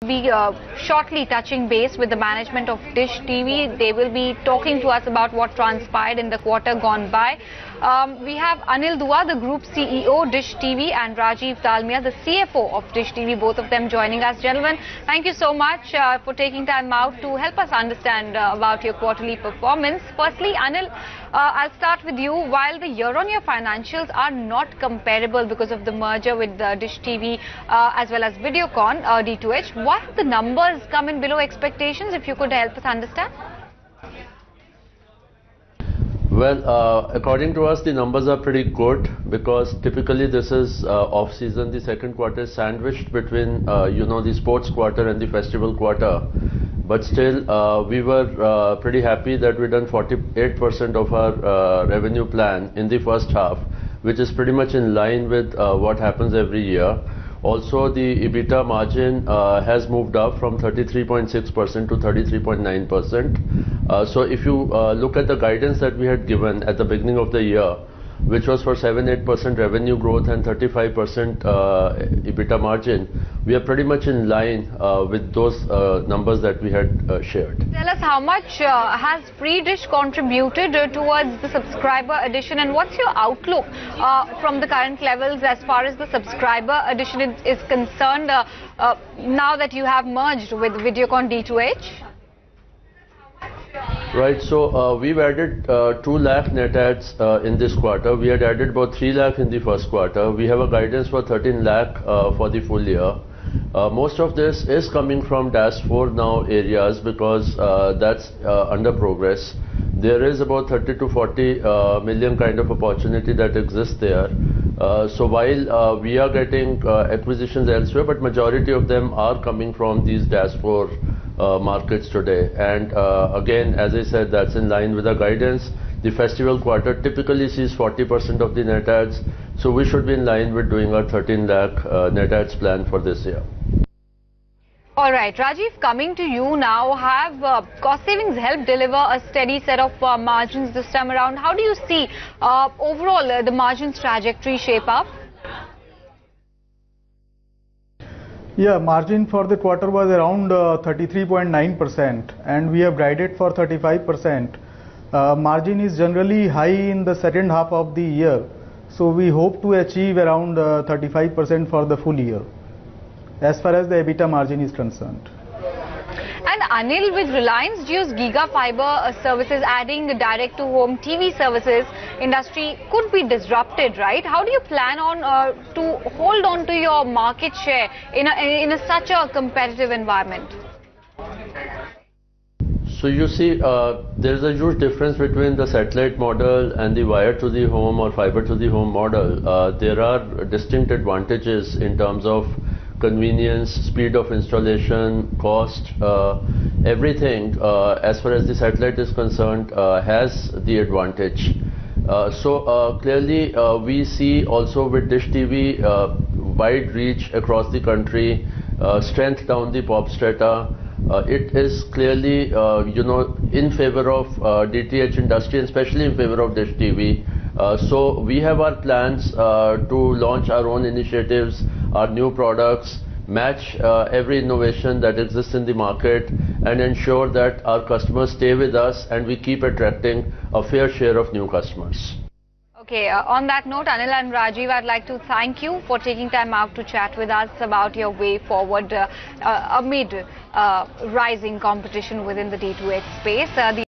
Be shortly touching base with the management of Dish TV. They will be talking to us about what transpired in the quarter gone by. We have Anil Dua, the Group CEO, Dish TV, and Rajiv Dalmia, the CFO of Dish TV, both of them joining us. Gentlemen, thank you so much for taking time out to help us understand about your quarterly performance. Firstly, Anil, I'll start with you. While the year-on-year financials are not comparable because of the merger with Dish TV as well as Videocon, D2H, what the numbers come in below expectations, if you could help us understand? Well, according to us, the numbers are pretty good because typically this is off-season. The second quarter is sandwiched between, the sports quarter and the festival quarter. But still, we were pretty happy that we done 48% of our revenue plan in the first half, which is pretty much in line with what happens every year. Also, the EBITDA margin has moved up from 33.6% to 33.9%. So if you look at the guidance that we had given at the beginning of the year, which was for 7-8% revenue growth and 35% EBITDA margin, we are pretty much in line with those numbers that we had shared. Tell us how much has Free Dish contributed towards the subscriber addition, and what's your outlook from the current levels as far as the subscriber addition is concerned now that you have merged with Videocon D2H? Right, so we've added 2 lakh net adds in this quarter. We had added about 3 lakh in the first quarter. We have a guidance for 13 lakh for the full year. Most of this is coming from DAS 4 now areas because that's under progress. There is about 30 to 40 million kind of opportunity that exists there. So while we are getting acquisitions elsewhere, but majority of them are coming from these DAS 4 markets today. And again, as I said, that's in line with our guidance. The festival quarter typically sees 40% of the net adds, so we should be in line with doing our 13 lakh net adds plan for this year. All right, Rajiv, coming to you now, have cost savings helped deliver a steady set of margins this time around? How do you see overall the margins trajectory shape up? Yeah, margin for the quarter was around 33.9% and we have guided for 35%. Margin is generally high in the second half of the year, so we hope to achieve around 35% for the full year as far as the EBITDA margin is concerned. And Anil, with Reliance Jio's Giga Fiber services adding direct-to-home TV services, industry could be disrupted, right? How do you plan on to hold on to your market share in such a competitive environment? So you see, there's a huge difference between the satellite model and the wire to the home or fiber to the home model. There are distinct advantages in terms of convenience, speed of installation, cost, everything as far as the satellite is concerned has the advantage. So clearly we see also with Dish TV wide reach across the country, strength down the pop strata. It is clearly in favor of DTH industry, and especially in favor of Dish TV. So we have our plans to launch our own initiatives, our new products, match every innovation that exists in the market, and ensure that our customers stay with us and we keep attracting a fair share of new customers. Okay, on that note, Anil and Rajiv, I'd like to thank you for taking time out to chat with us about your way forward amid rising competition within the D2H space.